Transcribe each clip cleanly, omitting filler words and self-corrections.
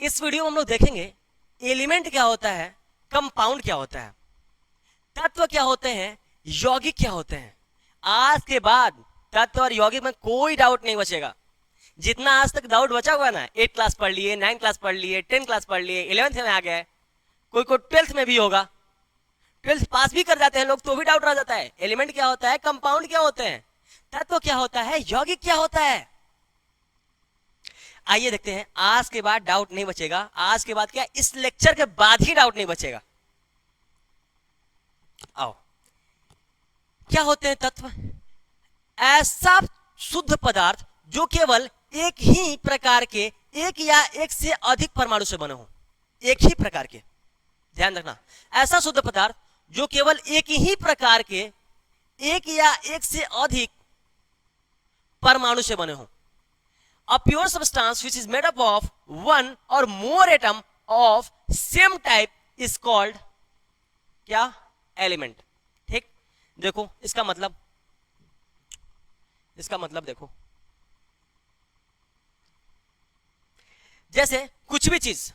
इस वीडियो में हम लोग देखेंगे एलिमेंट क्या होता है, कंपाउंड क्या होता है, तत्व क्या होते हैं, यौगिक क्या होते हैं। आज के बाद तत्व और यौगिक में कोई डाउट नहीं बचेगा। जितना आज तक डाउट बचा हुआ ना, 8 क्लास पढ़ लिए, 9 क्लास पढ़ लिए, 10 क्लास पढ़ लिए, 11th में आ गया है, कोई को 12th में भी होगा, 12th पास भी कर जाते हैं लोग तो भी डाउट रह जाता है। एलिमेंट क्या होता है, कंपाउंड क्या होते हैं, तत्व क्या होता है, यौगिक क्या होता है। आइए देखते हैं, आज के बाद डाउट नहीं बचेगा। आज के बाद क्या, इस लेक्चर के बाद ही डाउट नहीं बचेगा। आओ, क्या होते हैं तत्व? ऐसा शुद्ध पदार्थ जो केवल एक ही प्रकार के, एक या एक से अधिक परमाणु से बने हो। एक ही प्रकार के, ध्यान रखना, ऐसा शुद्ध पदार्थ जो केवल एक ही प्रकार के, एक या एक से अधिक परमाणु से बने हो। A pure substance which is made up of one or more atom of same type is called क्या, एलिमेंट। ठीक, देखो इसका मतलब देखो, जैसे कुछ भी चीज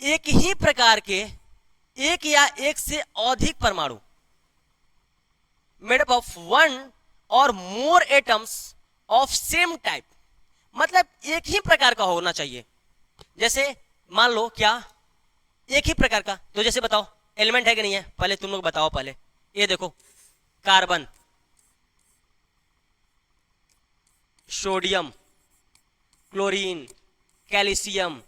एक ही प्रकार के, एक या एक से अधिक परमाणु, मेड अप ऑफ वन और मोर एटम्स ऑफ सेम टाइप, मतलब एक ही प्रकार का होना चाहिए। जैसे मान लो क्या, एक ही प्रकार का, तो जैसे बताओ एलिमेंट है कि नहीं है, पहले तुम लोग बताओ। पहले ये देखो, कार्बन, सोडियम, क्लोरीन, कैल्शियम,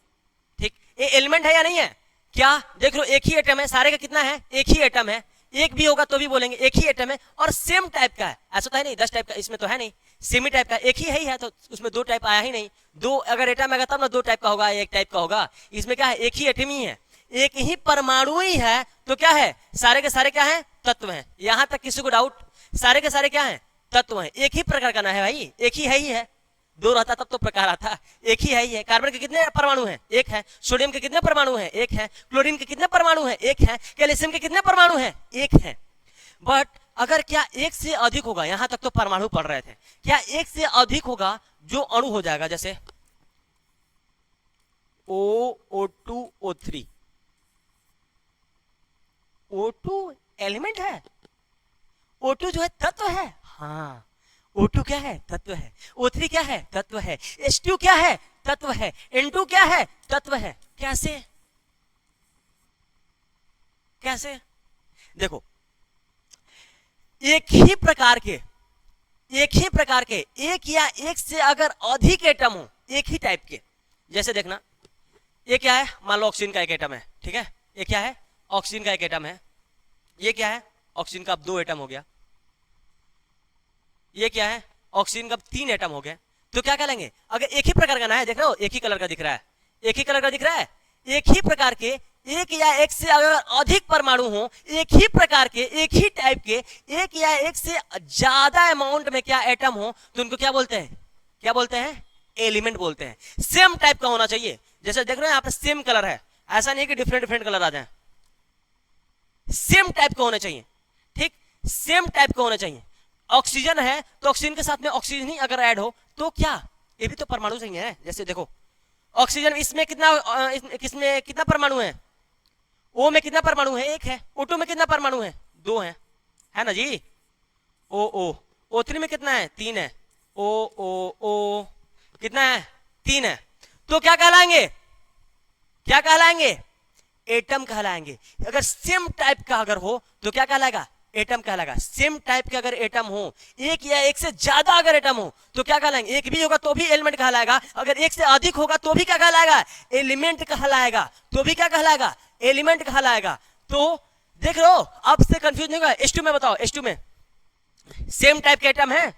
ठीक, ये एलिमेंट है या नहीं है? क्या देख लो, एक ही एटम है, सारे का कितना है, एक ही एटम है। एक भी होगा तो भी बोलेंगे एक ही एटम है और सेम टाइप का है। ऐसा तो है नहीं 10 टाइप का, इसमें तो है नहीं, सेमी टाइप का, एक ही है तो उसमें 2 टाइप आया ही नहीं। दो अगर एटम आएगा तब ना 2 टाइप का होगा, एक टाइप का होगा। इसमें क्या है, एक ही एटम ही है, एक ही परमाणु ही है, तो क्या है, सारे के सारे क्या है, तत्व हैं। यहां तक किसी को डाउट? सारे के सारे क्या है, तत्व हैं। एक ही प्रकार का ना है भाई, एक ही है ही है। 2 रहता तब तो प्रकार आता, एक ही है ही है। कार्बन के कितने परमाणु हैं, एक है। सोडियम के कितने परमाणु हैं, एक है। क्लोरीन के कितने परमाणु हैं, एक है। कैल्शियम के कितने परमाणु हैं, एक है। बट अगर क्या एक से अधिक होगा, यहां तक तो परमाणु पढ़ रहे थे, क्या एक से अधिक होगा जो अणु हो जाएगा, जैसे O2 O3, O2 एलिमेंट है, O2 जो है तत्व है। हाँ, O2 क्या है, तत्व है। O3 क्या है, तत्व है। H2 क्या है, तत्व है। N2 क्या है, तत्व है। कैसे कैसे देखो, एक ही प्रकार के, एक या एक से अगर अधिक एटम हो, एक ही टाइप के, जैसे देखना, ये क्या है, मान लो ऑक्सीजन का एक एटम है, ठीक है। ये क्या है, ऑक्सीजन का एक एटम है। ये क्या है, ऑक्सीजन का अब 2 एटम हो गया। ये क्या है, ऑक्सीजन का 3 एटम हो गया। तो क्या कहलाएंगे, अगर एक ही प्रकार का ना है, देख रहे हो, एक ही कलर का दिख रहा है, एक ही कलर का दिख रहा है, एक ही प्रकार के, एक या एक से अगर अधिक परमाणु हो, एक ही प्रकार के, एक ही टाइप के, एक या एक से ज्यादा अमाउंट में क्या एटम हो, तो उनको क्या बोलते हैं, क्या बोलते हैं, एलिमेंट बोलते हैं। सेम टाइप का होना चाहिए। जैसे देख रहे हो यहाँ पे सेम कलर है, ऐसा नहीं कि डिफरेंट डिफरेंट कलर आ जाए, सेम टाइप का होना चाहिए। ठीक, सेम टाइप का होना चाहिए। ऑक्सीजन है तो ऑक्सीजन के साथ में ऑक्सीजन ही अगर ऐड हो तो क्या, ये भी तो परमाणु से ही है। जैसे देखो, ऑक्सीजन इसमें कितना, किसमें कितना परमाणु है, ओ में कितना परमाणु है, एक है। O2 में कितना परमाणु है, 2 है ना जी। ओ O3 में कितना है, 3 है। ओ कितना है, 3 है। तो क्या कहलाएंगे, क्या कहलाएंगे, एटम कहलाएंगे। अगर सेम टाइप का अगर हो तो क्या कहलाएगा, एटम कहलाएगा। सेम टाइप के अगर एटम हो, एक या एक से ज्यादा अगर एटम हो तो क्या कहलाएंगे, एक भी होगा तो भी एलिमेंट कहलाएगा, अगर एक से अधिक होगा तो भी क्या कहलाएगा, एलिमेंट कहलाएगा। तो भी क्या कहलाएगा, एलिमेंट कहलाएगा। तो देख लो, अब से कंफ्यूज नहीं होगा। H2 में बताओ, H2 में सेम टाइप के एटम है,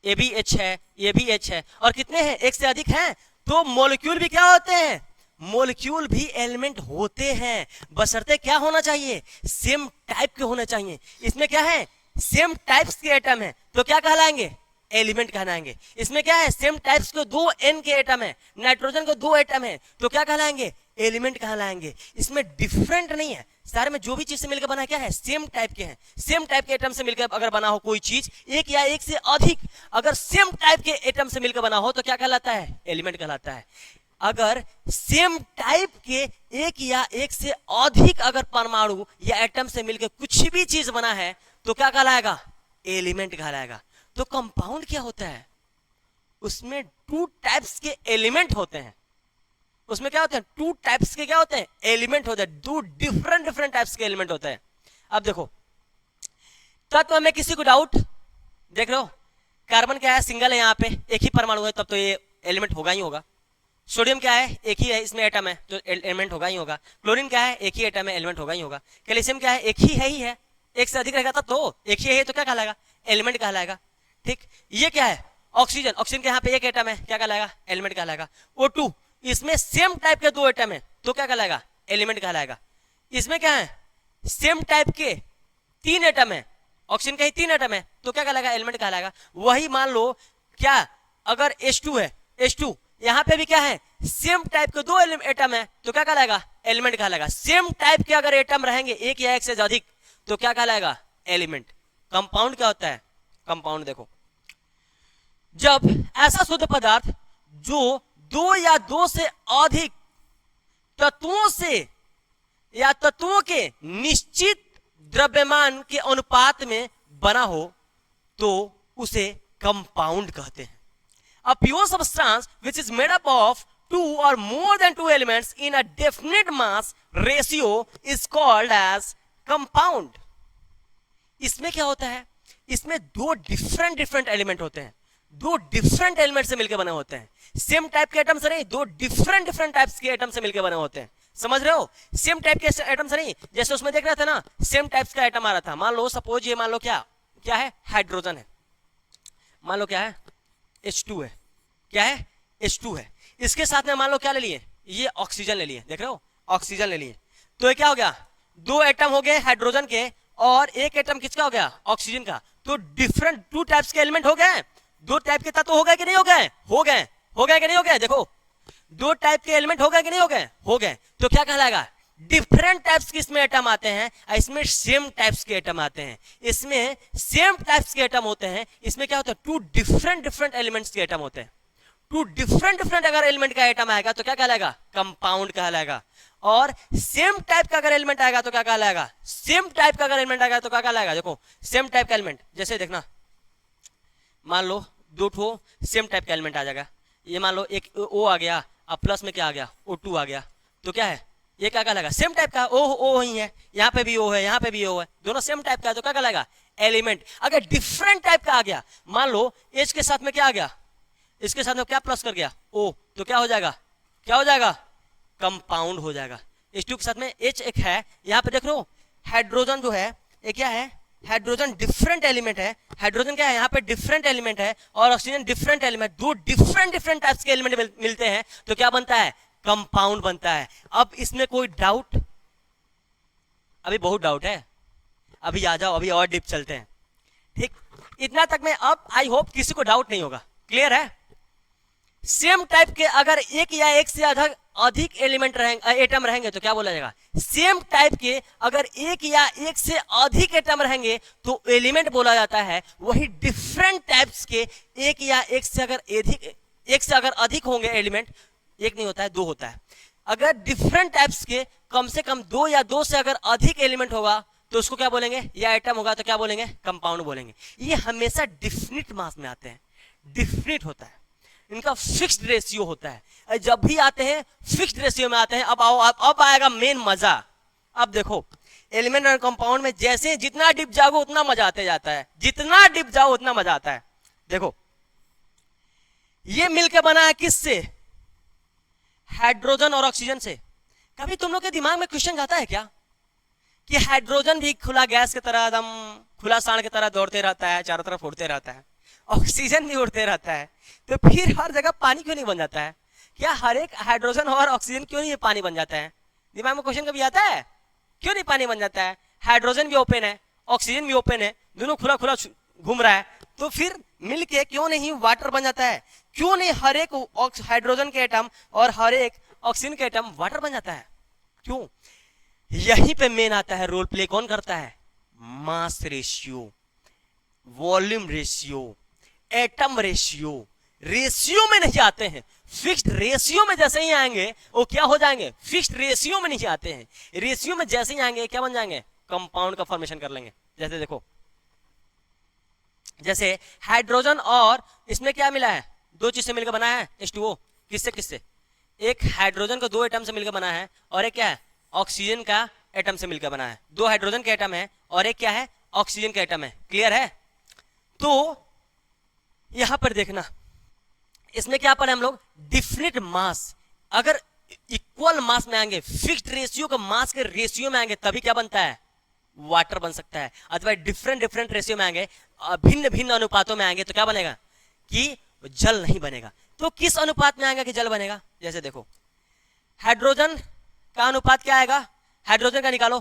ये भी H है, ये भी H है, और कितने हैं, एक से अधिक हैं, तो मॉलिक्यूल भी क्या होते हैं, मॉलिक्यूल भी एलिमेंट होते हैं, बशर्ते क्या होना चाहिए, सेम टाइप के होने चाहिए। इसमें क्या है, सेम टाइप्स के एटम है, तो क्या कहलाएंगे, एलिमेंट कहलाएंगे। इसमें क्या है, सेम टाइप्स के 2 N के एटम है, नाइट्रोजन के 2 एटम है, तो क्या कहलाएंगे, एलिमेंट कहलाएंगे। इसमें डिफरेंट नहीं है, सारे में जो भी चीज से मिलकर बना है क्या है, सेम टाइप के हैं। सेम टाइप के एटम से मिलकर अगर बना हो कोई चीज, एक या एक से अधिक अगर सेम टाइप के एटम से मिलकर बना हो तो क्या कहलाता है, एलिमेंट कहलाता है। अगर सेम टाइप के एक या एक से अधिक अगर परमाणु या एटम से मिलकर कुछ भी चीज बना है तो क्या कहलाएगा? एलिमेंट कहलाएगा। तो कंपाउंड क्या होता है? उसमें टू टाइप्स के एलिमेंट होते हैं। उसमें क्या होते हैं? टू टाइप्स के क्या होते हैं? एलिमेंट होते हैं। दो डिफरेंट डिफरेंट टाइप्स के एलिमेंट होते हैं। अब देखो, तत्व में किसी को डाउट? देख रहे हो, कार्बन क्या है? सिंगल है, यहाँ पे एक ही परमाणु है, तब तो ये एलिमेंट होगा ही होगा। सोडियम क्या है? एक ही है, इसमें एटम है तो एलिमेंट होगा ही होगा। क्लोरीन क्या है? एक ही एटम है, एलिमेंट होगा ही होगा। कैल्शियम क्या है? एक ही है, एक से अधिक रहेगा तब तो एक ही है तो क्या कहलाएगा? एलिमेंट कहलाएगा। ठीक, ये क्या है? ऑक्सीजन। ऑक्सीजन के यहाँ पे एक एटम है, क्या कहलाएगा? एलिमेंट कहलाएगा। O2, इसमें सेम टाइप के दो एटम है तो क्या कहलाएगा? एलिमेंट कहलाएगा। इसमें क्या है? सेम टाइप के तीन एटम है, ऑक्सीजन के ही तीन एटम है तो क्या कहलाएगा? एलिमेंट कहलाएगा। वही मान लो क्या, अगर H2 है, H2 यहाँ पे भी क्या है? सेम टाइप के दो एटम है तो क्या कहलाएगा? एलिमेंट कहलाएगा। सेम टाइप के अगर एटम रहेंगे एक या एक से अधिक तो क्या कहलाएगा? एलिमेंट। कंपाउंड क्या होता है? कंपाउंड देखो, जब ऐसा शुद्ध पदार्थ जो दो या दो से अधिक तत्वों से या तत्वों के निश्चित द्रव्यमान के अनुपात में बना हो तो उसे कंपाउंड कहते हैं। A pure substance which is made up of two or more than two elements in a definite mass ratio is called as compound. इसमें क्या होता है? इसमें दो डिफरेंट एलिमेंट होते हैं, दो डिफरेंट एलिमेंट से मिलकर बने होते हैं। सेम टाइप के एटम से नहीं, दो डिफरेंट टाइप्स के एटम से मिलकर बने होते हैं। समझ रहे हो? सेम टाइप के एटम से नहीं, जैसे उसमें देख रहा था ना, सेम टाइप्स का एटम आ रहा था। मान लो सपोज ये मान लो क्या क्या है? हाइड्रोजन है। मान लो क्या है? H2 है। क्या है? H2 है। इसके साथ में मान लो क्या ले लिए? ये ऑक्सीजन ले लिए। देख रहे हो? ऑक्सीजन ले लिए तो ये क्या हो गया? दो एटम हो गए हाइड्रोजन के और एक एटम किसका हो गया? ऑक्सीजन का। तो डिफरेंट टू टाइप्स के एलिमेंट हो गए। दो टाइप के तत्व हो गए कि नहीं हो गए? हो गए। हो गए कि नहीं हो गए? देखो, दो टाइप के एलिमेंट हो गए कि नहीं हो गए? हो गए। तो क्या कहलाएगा? डिफरेंट टाइप्स के इसमें एटम आते हैं, इसमें सेम टाइप्स के एटम आते हैं। इसमें सेम टाइप्स के एटम होते हैं, इसमें क्या होता है? टू डिफरेंट एलिमेंट्स के एटम होते हैं। टू डिफरेंट अगर एलिमेंट का एटम आएगा तो क्या कहलाएगा? कंपाउंड कहलाएगा। और सेम टाइप का अगर एलिमेंट आएगा तो क्या कहलाएगा? सेम टाइप का अगर एलिमेंट आएगा तो क्या कहलाएगा? देखो, सेम टाइप का एलिमेंट, जैसे देखना, मान लो दो ठो सेम टाइप का एलिमेंट आ जाएगा। ये मान लो एक O आ गया, अब प्लस में क्या आ गया? O2 आ गया। तो क्या है? ये क्या कहलाएगा? सेम टाइप का। O ही है, यहाँ पे भी O है, यहाँ पे भी O है, दोनों सेम टाइप का है तो क्या कहलाएगा? एलिमेंट। अगर डिफरेंट टाइप का आ गया, मान लो H के साथ में क्या आ गया? इसके साथ में क्या प्लस कर गया? O, तो क्या हो जाएगा? क्या हो जाएगा? कंपाउंड हो जाएगा। H2 के साथ में H एक है, यहाँ पे देख लो हाइड्रोजन जो है ये क्या है? हाइड्रोजन डिफरेंट एलिमेंट है। हाइड्रोजन क्या है? यहाँ पे डिफरेंट एलिमेंट है और ऑक्सीजन डिफरेंट एलिमेंट। दो डिफरेंट टाइप्स के एलिमेंट मिलते हैं तो क्या बनता है? कंपाउंड बनता है। अब इसमें कोई डाउट? अभी बहुत डाउट है, अभी आ जाओ, अभी और डीप चलते हैं। ठीक, इतना तक में अब आई होप किसी को डाउट नहीं होगा। क्लियर है? सेम टाइप के अगर एक या एक से अधिक एलिमेंट रहेंगे, एटम रहेंगे तो क्या बोला जाएगा? सेम टाइप के अगर एक या एक से अधिक एटम रहेंगे तो एलिमेंट बोला जाता है। वही डिफरेंट टाइप्स के एक या एक से अगर अधिक होंगे एलिमेंट, एक नहीं होता है, दो होता है। अगर डिफरेंट टाइप्स के कम से कम दो या दो से अगर अधिक एलिमेंट होगा तो उसको क्या बोलेंगे? या एटम होगा तो क्या बोलेंगे? कंपाउंड बोलेंगे। ये हमेशा डिफिनिट मास में आते हैं, डिफिनिट होता है, इनका फिक्स्ड रेशियो होता है। जब भी आते हैं फिक्स्ड रेशियो में आते हैं। अब आओ, अब आएगा मेन मजा। अब देखो, एलिमेंट और कंपाउंड में जैसे जितना डीप जाओगे उतना मजा आते जाता है, जितना डीप जाओ उतना मजा आता है। देखो, ये मिलकर बना है किससे? हाइड्रोजन और ऑक्सीजन से। कभी तुम लोग के दिमाग में क्वेश्चन जाता है क्या कि हाइड्रोजन भी खुला गैस की तरह, एकदम खुला सांड की तरह दौड़ते रहता है, चारों तरफ उड़ते रहता है, ऑक्सीजन भी उड़ते रहता है, तो फिर हर जगह पानी क्यों नहीं बन जाता है? क्या हर एक हाइड्रोजन और ऑक्सीजन क्यों नहीं पानी बन जाता है? दिमाग में क्वेश्चन कभी आता है? क्यों नहीं पानी बन जाता है? हाइड्रोजन भी ओपन है, ऑक्सीजन भी ओपन है, दोनों खुला खुला घूम रहा है, तो फिर मिलके क्यों नहीं वाटर बन जाता है? क्यों नहीं हर एक हाइड्रोजन के एटम और हर एक ऑक्सीजन के एटम वाटर बन जाता है? क्यों? यहीं पे मेन आता है रोल प्ले। कौन करता है? Mass ratio, volume ratio, atom ratio, ratio में नहीं आते हैं। फिक्स्ड रेशियो में जैसे ही आएंगे वो क्या हो जाएंगे, फिक्स्ड रेशियो में नहीं आते हैं। रेशियो में जैसे ही आएंगे क्या बन जाएंगे, कंपाउंड का फॉर्मेशन कर लेंगे। जैसे देखो, जैसे हाइड्रोजन और इसमें क्या मिला है, दो चीज से मिलकर बना है H2O। किससे किससे, एक हाइड्रोजन का दो एटम से मिलकर बना है और एक क्या है, ऑक्सीजन का एटम से मिलकर बना है। दो हाइड्रोजन के एटम है और एक क्या है, ऑक्सीजन का एटम है। क्लियर है। तो यहां पर देखना, इसमें क्या पढ़े हम लोग, डिफरेंट मास। अगर इक्वल मास में आएंगे, फिक्स्ड रेशियो का मास के रेशियो में आएंगे, तभी क्या बनता है, वाटर बन सकता है। अथवा डिफरेंट डिफरेंट रेशियो में आएंगे, भिन्न भिन्न अनुपातों में आएंगे, तो क्या बनेगा कि जल नहीं बनेगा। तो किस अनुपात में आएगा कि जल बनेगा, जैसे देखो हाइड्रोजन का अनुपात क्या आएगा, हाइड्रोजन का निकालो।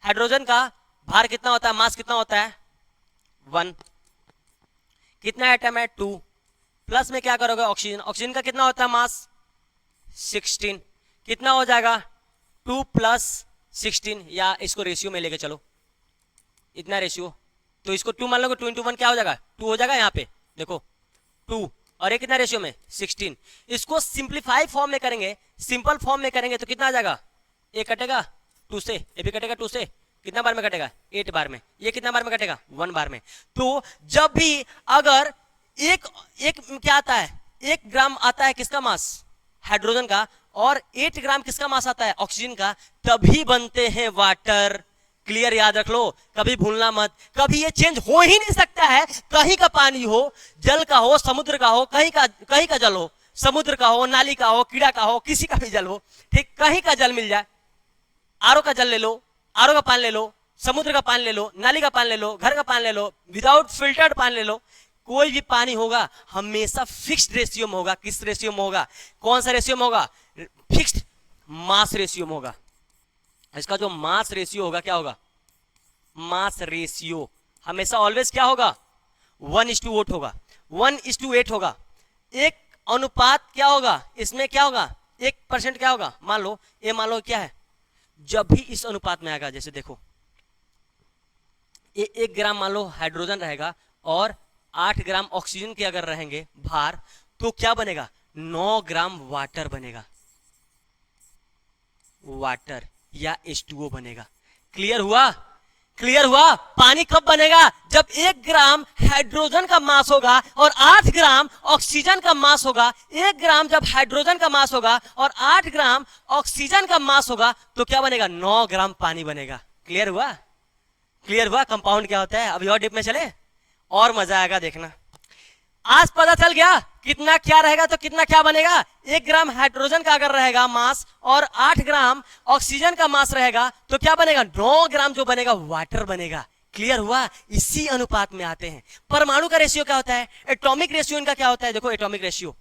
हाइड्रोजन का भार कितना होता है, मास कितना होता है 1, कितना एटम है 2, प्लस में क्या करोगे ऑक्सीजन, ऑक्सीजन का कितना होता है मास 16, कितना हो जाएगा 2 + 16, या इसको रेशियो में लेके चलो, इतना रेशियो, तो इसको 2 मान लो, 2 × 1 क्या हो जाएगा 2 हो जाएगा। यहाँ पे देखो 2 और ये कितना रेशियो में 16। इसको सिंप्लीफाई फॉर्म में करेंगे, सिंपल फॉर्म में करेंगे तो कितना आ जाएगा, ये कटेगा 2 से, ये भी कटेगा 2 से, कितना बार में कटेगा 8 बार में, ये कितना बार में कटेगा 1 बार में। तो जब भी अगर एक क्या आता है, 1 ग्राम आता है किसका मास, हाइड्रोजन का, और 8 ग्राम किसका मास आता है, ऑक्सीजन का, तभी बनते हैं वाटर। क्लियर, याद रख लो, कभी भूलना मत। कभी ये चेंज हो ही नहीं सकता है, कहीं का पानी हो, जल का हो, समुद्र का हो, कहीं का जल हो, समुद्र का हो, नाली का हो, कीड़ा का हो, किसी का भी जल हो, ठीक, कहीं का जल मिल जाए। आरओ का जल ले लो, आरओ का पानी ले लो, समुद्र का पानी ले लो, नाली का पानी ले लो, घर का पानी ले लो, विदाउट फिल्टर्ड पानी ले लो, कोई भी पानी होगा हमेशा फिक्स्ड रेशियो में होगा। किस रेशियो में होगा, कौन सा रेशियो में होगा, फिक्स्ड मास रेशियो में होगा। इसका जो मास रेशियो होगा क्या होगा, मास रेशियो हमेशा ऑलवेज क्या होगा 1:8 होगा, 1:8 होगा। एक अनुपात क्या होगा, इसमें क्या होगा 1% क्या होगा, मान लो ये, मान लो क्या है, जब भी इस अनुपात में आएगा, जैसे देखो ये 1 ग्राम मान लो हाइड्रोजन रहेगा और 8 ग्राम ऑक्सीजन के अगर रहेंगे भार, तो क्या बनेगा 9 ग्राम वाटर बनेगा, वाटर या H2O बनेगा। क्लियर हुआ, क्लियर हुआ। पानी कब बनेगा, जब 1 ग्राम हाइड्रोजन का मास होगा और 8 ग्राम ऑक्सीजन का मास होगा। 1 ग्राम जब हाइड्रोजन का मास होगा और 8 ग्राम ऑक्सीजन का मास होगा, तो क्या बनेगा 9 ग्राम पानी बनेगा। क्लियर हुआ, क्लियर हुआ। कंपाउंड क्या होता है, अभी और डीप में चले और मजा आएगा, देखना। आज पता चल गया कितना क्या रहेगा तो कितना क्या बनेगा। 1 ग्राम हाइड्रोजन का अगर रहेगा मास और 8 ग्राम ऑक्सीजन का मास रहेगा, तो क्या बनेगा 9 ग्राम जो बनेगा वाटर बनेगा। क्लियर हुआ, इसी अनुपात में आते हैं। परमाणु का रेशियो क्या होता है, एटॉमिक रेशियो इनका क्या होता है, देखो एटॉमिक रेशियो,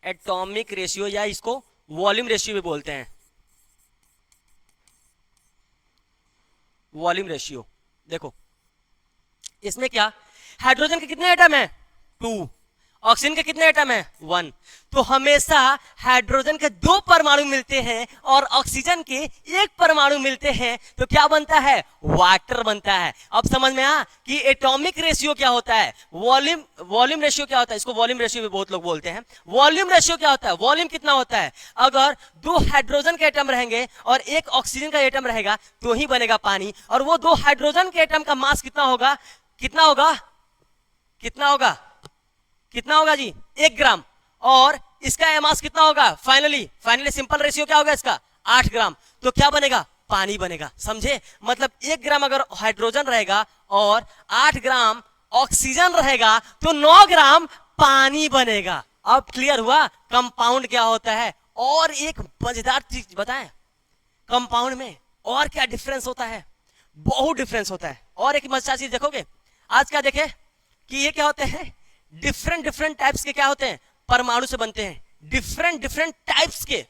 एटॉमिक रेशियो या इसको वॉल्यूम रेशियो भी बोलते हैं, वॉल्यूम रेशियो। देखो इसमें क्या, हाइड्रोजन के कितने एटम है 2, ऑक्सीजन के कितने एटम है 1, तो हमेशा हाइड्रोजन के 2 परमाणु मिलते हैं और ऑक्सीजन के 1 परमाणु मिलते हैं, तो क्या बनता है वाटर बनता है। अब समझ में आ कि एटॉमिक रेशियो क्या होता है, वॉल्यूम रेशियो क्या होता है, इसको वॉल्यूम रेशियो भी बहुत लोग बोलते हैं। वॉल्यूम रेशियो क्या होता है, वॉल्यूम कितना होता है, अगर 2 हाइड्रोजन के एटम रहेंगे और 1 ऑक्सीजन का एटम रहेगा तो ही बनेगा पानी, और वो 2 हाइड्रोजन के एटम का मास कितना होगा, कितना होगा, कितना होगा, कितना होगा जी 1 ग्राम, और इसका मास कितना होगा, फाइनली सिंपल रेशियो क्या होगा इसका 8 ग्राम, तो क्या बनेगा पानी बनेगा। समझे, मतलब 1 ग्राम अगर हाइड्रोजन रहेगा और 8 ग्राम ऑक्सीजन रहेगा तो 9 ग्राम पानी बनेगा। अब क्लियर हुआ कंपाउंड क्या होता है। और एक मजेदार चीज बताएं, कंपाउंड में और क्या डिफरेंस होता है, बहुत डिफरेंस होता है। और एक मजेदार चीज देखोगे, आज क्या देखे कि ये क्या होते हैं, डिफरेंट टाइप्स के क्या होते हैं, परमाणु से बनते हैं। डिफरेंट टाइप्स के,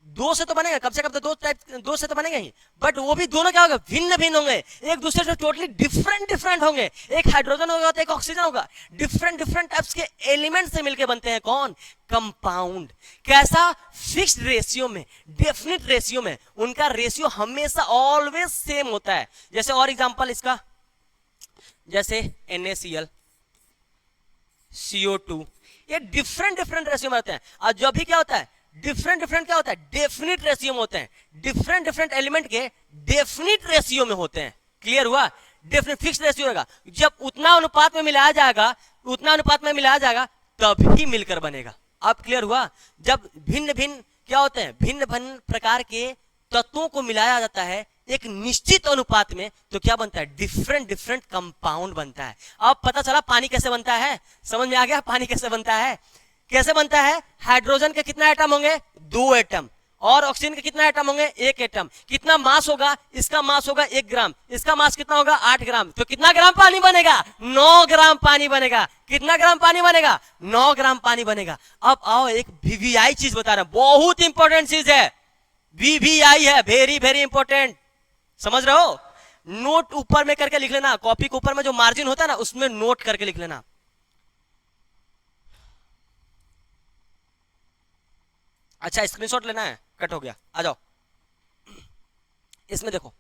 2 से तो बनेगा, कब से कब तो 2 से तो बनेगा ही, बट वो भी दोनों क्या होगा, भिन्न होंगे, एक दूसरे से टोटली डिफरेंट होंगे। एक हाइड्रोजन होगा तो एक ऑक्सीजन होगा। डिफरेंट टाइप्स के एलिमेंट से मिलकर बनते हैं कौन, कंपाउंड। कैसा, फिक्स्ड रेशियो में, डेफिनेट रेशियो में, उनका रेशियो हमेशा ऑलवेज सेम होता है। जैसे और एग्जांपल इसका, जैसे NaCl, CO2। ये डिफरेंट डिफरेंट रेशियो में होते हैं। और जब भी क्या होता है डिफरेंट डिफरेंट क्या होता है डेफिनिट रेशियो में होते हैं। डिफरेंट डिफरेंट एलिमेंट के डेफिनिट रेशियो में होते हैं। क्लियर हुआ? डेफिनिट फिक्स रेशियो होगा। जब उतना अनुपात में मिलाया जाएगा तभी मिलकर बनेगा। अब क्लियर हुआ? जब भिन्न भिन्न क्या होते हैं भिन्न भिन्न प्रकार के तत्वों को मिलाया जाता है एक निश्चित अनुपात में तो क्या बनता है डिफरेंट डिफरेंट कंपाउंड बनता है। अब पता चला पानी कैसे बनता है, समझ में आ गया पानी कैसे बनता है। कैसे बनता है? हाइड्रोजन के कितना एटम होंगे 2 एटम और ऑक्सीजन के कितना एटम होंगे 1 एटम। कितना मास होगा? इसका मास होगा 1 ग्राम, इसका मास कितना होगा 8 ग्राम। तो कितना ग्राम पानी बनेगा 9 ग्राम पानी बनेगा। कितना ग्राम पानी बनेगा 9 ग्राम पानी बनेगा। अब आओ एक VVI चीज बता रहा हूं, बहुत इंपॉर्टेंट चीज है। VVI है, वेरी वेरी इंपॉर्टेंट। समझ रहे हो? नोट ऊपर में करके लिख लेना, कॉपी के ऊपर में जो मार्जिन होता है ना उसमें नोट करके लिख लेना। अच्छा स्क्रीनशॉट लेना है, कट हो गया, आ जाओ। इसमें देखो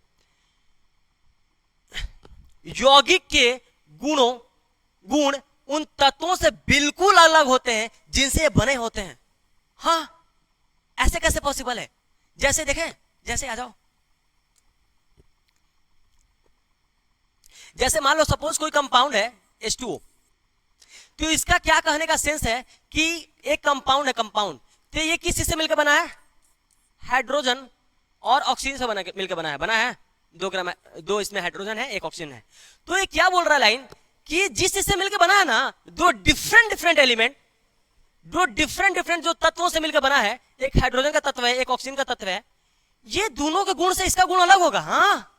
यौगिक के गुण उन तत्वों से बिल्कुल अलग होते हैं जिनसे ये बने होते हैं। हाँ ऐसे कैसे पॉसिबल है? जैसे देखें, जैसे आ जाओ, जैसे मान लो सपोज कोई कंपाउंड है H2O, तो इसका क्या कहने का सेंस है कि एक कंपाउंड है कंपाउंड, तो ये किस चीज से मिलकर बना है? हाइड्रोजन और ऑक्सीजन से मिलकर बना है 2 ग्राम, 2 इसमें हाइड्रोजन है 1 ऑक्सीजन है। तो ये क्या बोल रहा है लाइन कि जिस चीज से मिलकर बना है ना 2 different different element, 2 different different जो तत्वों से मिलकर बना है, एक हाइड्रोजन का तत्व है एक ऑक्सीजन का तत्व है, ये दोनों के गुण से इसका गुण अलग होगा। हाँ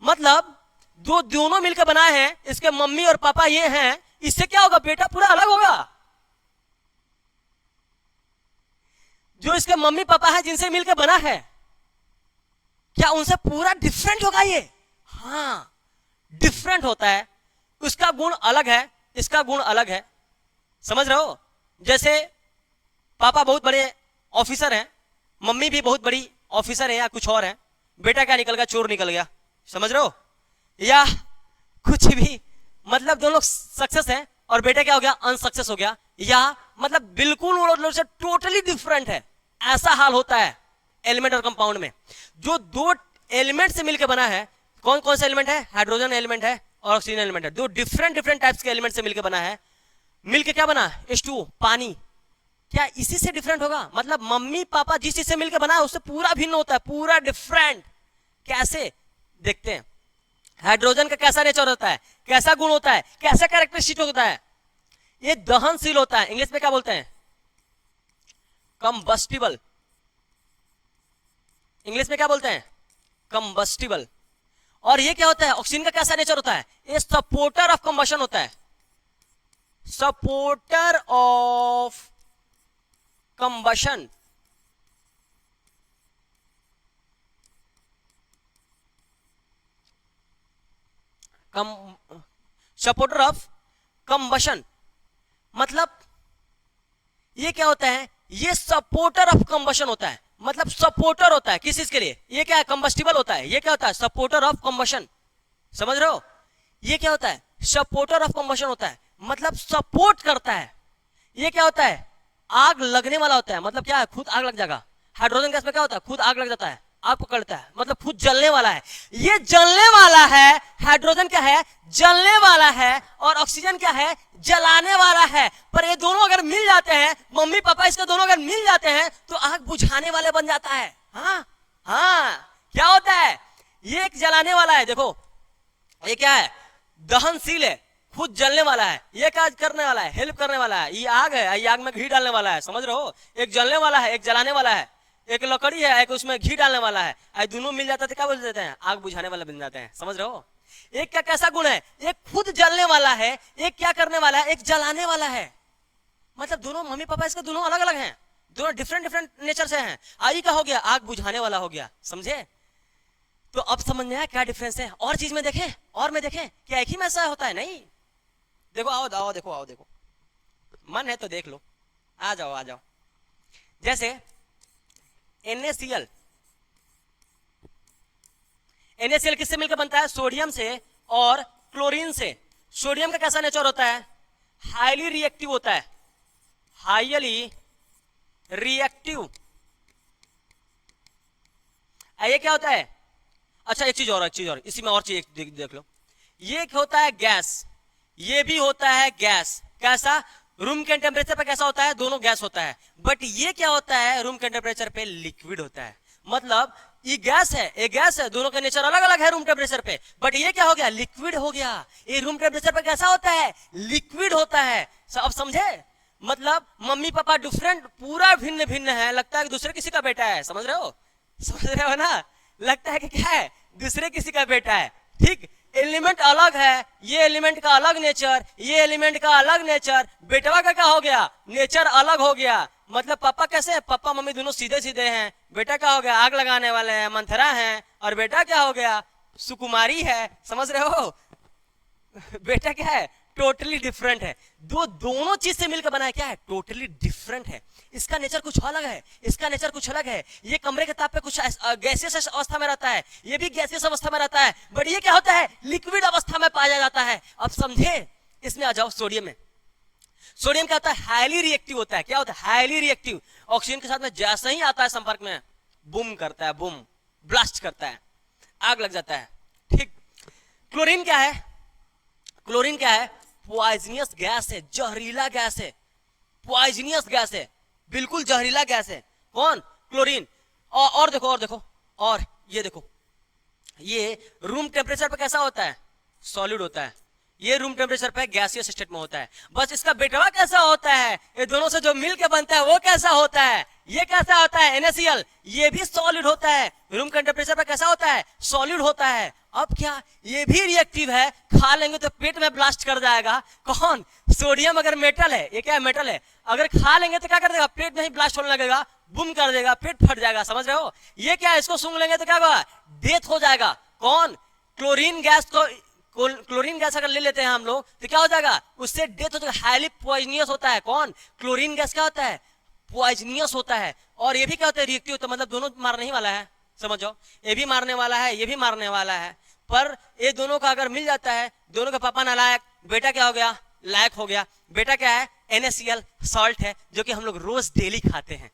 मतलब दोनों मिलकर बनाए हैं, इसके मम्मी और पापा ये हैं, इससे क्या होगा बेटा पूरा अलग होगा। जो इसके मम्मी पापा है जिनसे मिलकर बना है क्या उनसे पूरा डिफरेंट होगा ये? हाँ डिफरेंट होता है, उसका गुण अलग है इसका गुण अलग है। समझ रहे हो? जैसे पापा बहुत बड़े ऑफिसर हैं, मम्मी भी बहुत बड़ी ऑफिसर है या कुछ और है, बेटा क्या निकल गया चोर निकल गया। समझ रहे हो? या कुछ भी, मतलब दोनों सक्सेस है और बेटा क्या हो गया अनसक्सेस हो गया, या मतलब बिल्कुल वो लोग से टोटली डिफरेंट है। ऐसा हाल होता है एलिमेंट और कंपाउंड में। जो 2 एलिमेंट से मिलकर बना है, कौन कौन सा एलिमेंट है? हाइड्रोजन एलिमेंट है और ऑक्सीजन एलिमेंट है। 2 डिफरेंट डिफरेंट टाइप्स के एलिमेंट से मिलकर बना है, मिलकर क्या बना H2O पानी। क्या इसी से डिफरेंट होगा? मतलब मम्मी पापा जिस चीज से मिलकर बना है उससे पूरा भिन्न होता है, पूरा डिफरेंट। कैसे? देखते हैं। हाइड्रोजन का कैसा नेचर होता है, कैसा गुण होता है, कैसा कैरेक्टरिस्टिक होता है? ये दहनशील होता है, इंग्लिश में क्या बोलते हैं? कंबस्टिबल। इंग्लिश में क्या बोलते हैं? कंबस्टिबल। और ये क्या होता है? ऑक्सीजन का कैसा नेचर होता है? ये सपोर्टर ऑफ कंबशन होता है, supporter of combustion. Supporter of combustion मतलब ये क्या होता है? ये सपोर्टर ऑफ कंबशन होता है, मतलब सपोर्टर होता है किस चीज के लिए? ये क्या है? कंबस्टिबल होता है। ये क्या होता है? Supporter of combustion. समझ रहे हो? ये क्या होता है? सपोर्टर ऑफ कंबशन होता है, मतलब सपोर्ट करता है। ये क्या होता है? आग लगने वाला होता है, मतलब क्या है? खुद आग लग जाएगा। हाइड्रोजन गैस में क्या होता है? खुद आग लग जाता है, आग पकड़ता है, मतलब खुद जलने वाला है। ये जलने वाला है, हाइड्रोजन क्या है? जलने वाला है, और ऑक्सीजन क्या है? जलाने वाला है। पर ये दोनों अगर मिल जाते हैं, मम्मी पापा इसके दोनों अगर मिल जाते हैं तो आग बुझाने वाले बन जाता है। हाँ हाँ क्या होता है? ये एक जलाने वाला है, देखो ये क्या है? दहनशील है, खुद जलने वाला है, ये क्या करने वाला है? हेल्प करने वाला है। ये आग है, ये आग में घी डालने वाला है। समझ रहे हो? एक जलने वाला है एक जलाने वाला है, एक लकड़ी है एक उसमें घी डालने वाला है। आई दोनों मिल जाते थे क्या बोल देते हैं? आग बुझाने वाले बन जाते हैं। समझ रहे हो? एक क्या कैसा गुण है? एक खुद जलने वाला है, एक क्या करने वाला है? एक जलाने वाला है। मतलब दोनों मम्मी पापा इसके दोनों अलग अलग हैं, दोनों डिफरेंट डिफरेंट नेचर से हैं। आई का हो गया आग बुझाने वाला हो गया। समझे? तो अब समझ में आया क्या डिफरेंस है। और चीज में देखें, और में देखें, क्या एक ही में ऐसा होता है? नहीं। देखो आओ आओ देखो, आओ देखो, मन है तो देख लो, आ जाओ आ जाओ। जैसे NaCl, NaCl किससे मिलकर बनता है? सोडियम से और क्लोरीन से। सोडियम का कैसा नेचर होता है? हाईली रिएक्टिव होता है, हाईली रिएक्टिव। ये क्या होता है? अच्छा एक चीज और इसी में और चीज देख लो, ये होता है गैस, ये भी होता है गैस। कैसा? रूम के टेम्परेचर पे कैसा होता है? दोनों गैस होता है, बट ये क्या होता है? रूम के टेम्परेचर पे लिक्विड होता है। मतलब ये गैस है, ये गैस है, दोनों का नेचर अलग अलग है रूम टेम्परेचर पे, बट ये क्या हो गया? लिक्विड हो गया। ये रूम टेम्परेचर पे कैसा होता है? लिक्विड होता है। अब समझे? मतलब मम्मी पापा डिफरेंट, पूरा भिन्न भिन्न है, लगता है कि दूसरे किसी का बेटा है। समझ रहे हो? समझ रहे हो ना? लगता है कि क्या है? दूसरे किसी का बेटा है। ठीक, एलिमेंट अलग है, ये एलिमेंट का अलग नेचर, ये एलिमेंट का अलग नेचर, बेटवा का क्या हो गया? नेचर अलग हो गया। मतलब पापा कैसे हैं? पापा मम्मी दोनों सीधे सीधे हैं, बेटा क्या हो गया? आग लगाने वाले हैं, मंथरा हैं, और बेटा क्या हो गया? सुकुमारी है। समझ रहे हो? बेटा क्या है? टोटली डिफरेंट है। दोनों चीज से मिलकर बना है, क्या है? टोटली डिफरेंट है। इसका नेचर कुछ अलग है, इसका नेचर कुछ अलग है। ये कमरे के ताप पे कुछ गैसियस अवस्था में रहता है, ये भी गैसियस अवस्था में रहता है, बट ये क्या होता है? लिक्विड अवस्था में पाया जाता है। अब समझे? इसमें आ जाओ सोडियम में। सोडियम क्या होता है? हाईली रिएक्टिव होता है। क्या होता है? Highly reactive. ऑक्सीजन के साथ में जैसे ही आता है संपर्क में, बूम करता है, बूम, ब्लास्ट करता है, आग लग जाता है। ठीक। क्लोरीन क्या है? क्लोरीन क्या है? पॉइजनियस गैस है, जहरीला गैस है, पॉइजनियस गैस है, बिल्कुल जहरीला गैस है। कौन? क्लोरीन। और देखो, और ये देखो, ये रूम टेम्परेचर पे कैसा होता है? सॉलिड होता है। ये रूम टेम्परेचर पे गैसियस स्टेट में होता है। बस इसका बेटवा कैसा होता है? ये दोनों से जो मिलके बनता है वो कैसा होता है? ये कैसा होता है? NaCl। ये भी सॉलिड होता है। रूम के टेम्परेचर पे कैसा होता है? सॉलिड होता है। अब क्या? ये भी रिएक्टिव है, खा लेंगे तो पेट में ब्लास्ट कर जाएगा। कौन? सोडियम। अगर मेटल है, ये क्या है? मेटल है, अगर खा लेंगे तो क्या कर देगा? पेट में ही ब्लास्ट होने लगेगा, बूम कर देगा, पेट फट जाएगा। समझ रहे हो? ये क्या है? इसको सूंघ लेंगे तो क्या होगा? डेथ हो जाएगा। कौन? क्लोरीन गैस को, क्लोरीन गैस अगर ले लेते हैं हम लोग तो क्या हो जाएगा? उससे डेथ हो जाएगा। हाईली पॉइजनियस होता है। कौन? क्लोरीन गैस क्या होता है? पॉइजनियस होता है। और ये भी क्या होता है? रिएक्टिव होता है। मतलब दोनों मारने ही वाला है। समझो, ये भी मारने वाला है, ये भी मारने वाला है, पर ये दोनों का अगर मिल जाता है, दोनों का पापा नालायक, बेटा क्या हो गया? लायक हो गया। बेटा क्या है? NaCl, सॉल्ट है, जो कि हम लोग रोज डेली खाते हैं।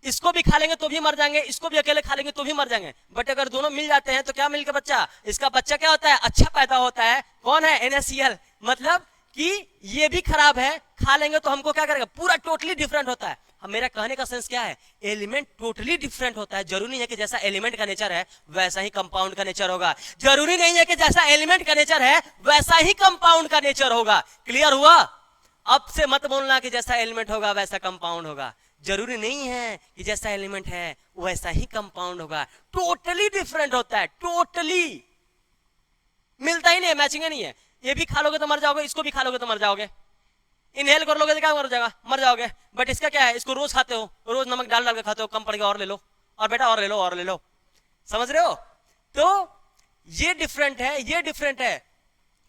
इसको भी खा लेंगे तो भी मर जाएंगे, इसको भी अकेले खा लेंगे तो भी मर जाएंगे, बट अगर दोनों मिल जाते हैं तो क्या मिलकर बच्चा? इसका बच्चा क्या होता है? अच्छा पैदा होता है। कौन है? NaCl। मतलब कि ये भी खराब है, खा लेंगे तो हमको क्या करेगा? पूरा टोटली डिफरेंट होता है। मेरा कहने का सेंस क्या है? एलिमेंट टोटली डिफरेंट होता है। जरूरी नहीं है कि जैसा एलिमेंट का नेचर है वैसा ही कंपाउंड का नेचर होगा। जरूरी नहीं है कि जैसा एलिमेंट का नेचर है वैसा ही कंपाउंड का नेचर होगा। क्लियर हुआ? अब से मत बोलना कि जैसा एलिमेंट होगा वैसा कंपाउंड होगा। जरूरी नहीं है कि जैसा एलिमेंट है वैसा ही कंपाउंड होगा। टोटली डिफरेंट होता है, टोटली मिलता ही नहीं है, मैचिंग नहीं है। ये भी खा लोगे तो मर जाओगे, इसको भी खा लोगे तो मर जाओगे, इनहेल कर लोगे तो क्या मर जाओगे। बट इसका क्या है? इसको रोज खाते हो, रोज नमक डाल डाल के खाते हो, कम पड़ गया और ले लो, और बेटा और ले लो, और ले लो। समझ रहे हो? तो ये डिफरेंट है, ये डिफरेंट है।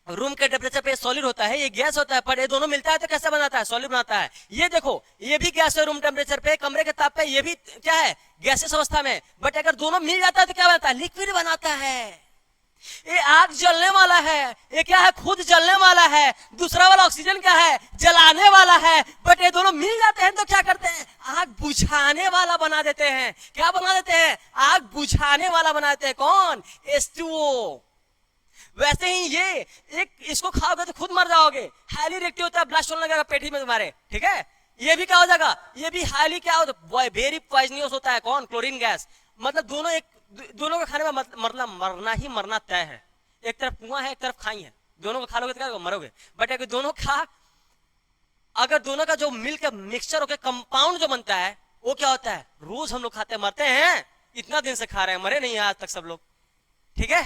रूम के टेम्परेचर पे सॉलिड होता है, ये गैस होता है, पर ये दोनों मिलता है तो कैसे बनाता है? सॉलिड बनाता है। ये देखो, ये भी गैस है रूम टेम्परेचर पे, कमरे के ताप पे, ये भी क्या है? गैसेस अवस्था में। बट अगर दोनों मिल जाता है तो क्या बनाता है? लिक्विड बनाता है। ये आग जलने वाला है, ये क्या है? खुद जलने वाला है। दूसरा वाला ऑक्सीजन क्या है? जलाने वाला है। बट ये दोनों मिल जाते हैं तो क्या करते हैं? आग बुझाने वाला बना देते हैं। क्या बना देते हैं? आग बुझाने वाला बना देते हैं। कौन? H2O। वैसे ही ये एक, इसको खाओगे तो खुद मर जाओगे, हाईली रिएक्टिव होता है, ब्लास्ट होने लगेगा पेट ही में तुम्हारे। ठीक है? ये भी क्या हो जाएगा? ये भी हाईली क्या होता है? वेरी पॉइजनियस होता है। कौन? Chlorine gas. मतलब दोनों के खाने में मतलब मरना ही मरना तय है। एक तरफ कुआं है, एक तरफ खाई है, दोनों को खा लोगे तो क्या मरोगे। बट अगर दोनों का जो मिलकर मिक्सचर होकर कंपाउंड जो बनता है वो क्या होता है? रोज हम लोग खाते हैं, मरते हैं, इतना दिन से खा रहे हैं, मरे नहीं आज तक सब लोग। ठीक है?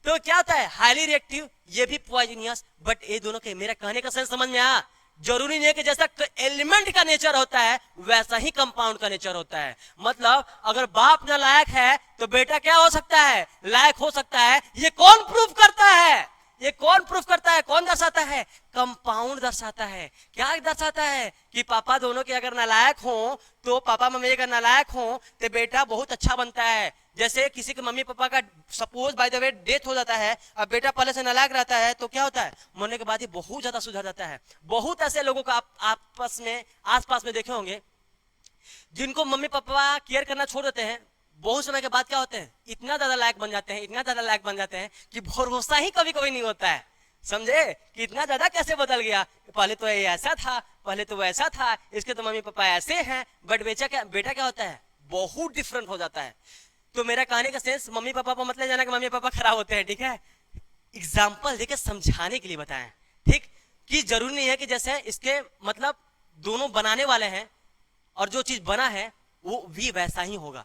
तो क्या होता है? हाईली रिएक्टिव, ये भी पॉइजनियस। बट ये दोनों के, मेरा कहने का सेंस समझ में आया? जरूरी नहीं है कि जैसा एलिमेंट का नेचर होता है वैसा ही कंपाउंड का नेचर होता है। मतलब अगर बाप ना लायक है तो बेटा क्या हो सकता है? लायक हो सकता है। ये कौन प्रूव करता है? ये कौन प्रूफ करता है, कौन दर्शाता है? कंपाउंड दर्शाता है। क्या दर्शाता है कि पापा दोनों के अगर नालायक हो तो पापा मम्मी अगर नालायक हो तो बेटा बहुत अच्छा बनता है। जैसे किसी के मम्मी पापा का suppose by the way death हो जाता है, अब बेटा पहले से नालायक रहता है तो क्या होता है, मरने के बाद ही बहुत ज्यादा सुधर जाता है। बहुत ऐसे लोगों को आप आपस में आसपास में देखे होंगे जिनको मम्मी पापा केयर करना छोड़ देते हैं, बहुत समय के बाद क्या होते हैं, इतना ज्यादा लायक बन जाते हैं, इतना ज्यादा लायक बन जाते हैं कि भरोसा ही कभी कभी नहीं होता है। समझे कि इतना ज्यादा कैसे बदल गया, पहले तो ये ऐसा था, पहले तो वैसा था, इसके तो मम्मी पापा ऐसे हैं, बट बेटा क्या होता है, बहुत डिफरेंट हो जाता है। तो मेरा कहने का सेंस, मम्मी पापा को मतलब जाना कि मम्मी पापा खराब होते हैं, ठीक है, एग्जाम्पल देके समझाने के लिए बताएं, ठीक, कि जरूरी नहीं है कि जैसे इसके मतलब दोनों बनाने वाले हैं और जो चीज बना है वो भी वैसा ही होगा,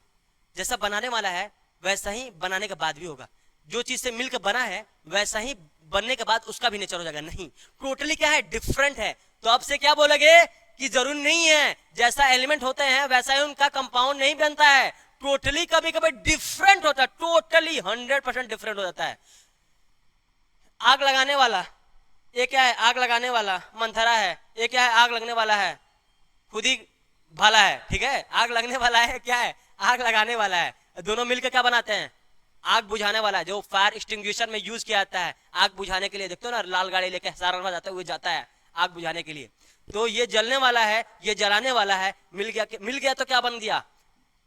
जैसा बनाने वाला है वैसा ही बनाने के बाद भी होगा। जो चीज से मिलकर बना है वैसा ही बनने के बाद उसका भी नेचर हो जाएगा, नहीं, टोटली क्या है, डिफरेंट है। तो अब से क्या बोलोगे कि जरूरी नहीं है जैसा एलिमेंट होते हैं वैसा ही उनका कंपाउंड नहीं बनता है, टोटली कभी कभी डिफरेंट होता है, टोटली 100% डिफरेंट हो जाता है। आग लगाने वाला, ये क्या है, आग लगाने वाला मंथरा है, ये क्या है, आग लगने वाला है, खुद ही भाला है, ठीक है, आग लगने वाला है, क्या है, आग लगाने वाला है। दोनों मिलकर क्या बनाते हैं, आग बुझाने वाला है, जो फायर एक्सटिंग्विशर में यूज किया जाता है आग बुझाने के लिए। देखते हो ना, लाल गाड़ी लेके सारा जाता हुए जाता है आग बुझाने के लिए। तो ये जलने वाला है, ये जलाने वाला है, मिल गया तो क्या बन गया,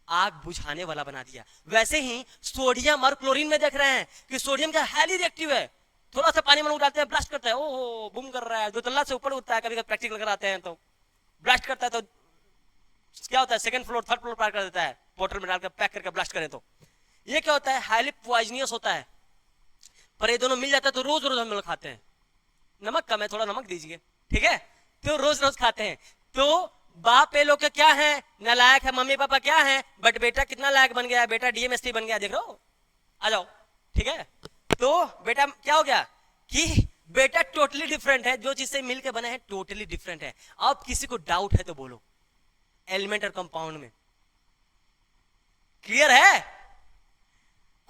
आग बुझाने वाला बना दिया। वैसे ही सोडियम और क्लोरीन में देख रहे हैं कि सोडियम क्या हाईली रिएक्टिव है, थोड़ा सा पानी में उड़ाते हैं ब्लास्ट करता है, ओहो बूम कर रहा है, 2 तल्ला से ऊपर उठता है, कभी कभी प्रैक्टिकल कराते हैं तो ब्लास्ट करता है, तो क्या होता है, 2nd फ्लोर 3rd फ्लोर पार कर देता है, बोतल में डालकर पैक करके ब्लास्ट करें तो ये क्या होता है, हाईली पॉइजनियस होता है। पर ये दोनों मिल जाता है तो रोज रोज हम लोग खाते हैं, नमक कम है थोड़ा नमक दीजिए, ठीक है, तो रोज रोज खाते हैं। तो बाप ये लोग के क्या है, नालायक है, मम्मी पापा क्या है, बट बेटा कितना लायक बन गया, बेटा डीएमएसपी बन गया, देख रहे हो, आ जाओ, ठीक है। तो बेटा क्या हो गया कि बेटा टोटली डिफरेंट है, जो चीज से मिलकर बना है टोटली डिफरेंट है। अब किसी को डाउट है तो बोलो, एलिमेंट और कंपाउंड में क्लियर है?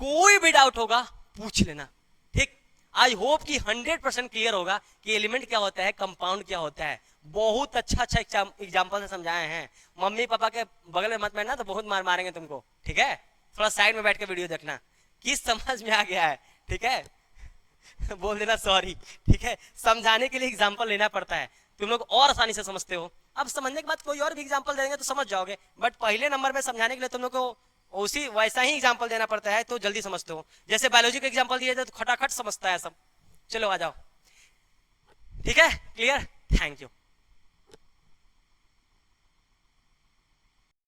कोई भी डाउट होगा पूछ लेना, ठीक। आई होप कि 100% क्लियर होगा कि एलिमेंट क्या होता है, कंपाउंड क्या होता है। बहुत अच्छा एग्जांपल से समझाए हैं। मम्मी पापा के बगल में मत बैठना तो बहुत मार मारेंगे तुमको, ठीक है, थोड़ा साइड में बैठ के वीडियो देखना कि समझ में आ गया है, ठीक है बोल देना सॉरी, ठीक है, समझाने के लिए एग्जांपल लेना पड़ता है, तुम लोग और आसानी से समझते हो। अब समझने के बाद कोई और भी एग्जांपल देंगे तो समझ जाओगे, बट पहले नंबर में समझाने के लिए तुम लोग को उसी वैसा ही एग्जांपल देना पड़ता है तो जल्दी समझते हो। जैसे बायोलॉजी का एग्जांपल दिया जाए तो खटाखट समझता है सब। चलो आ जाओ, ठीक है, क्लियर, थैंक यू।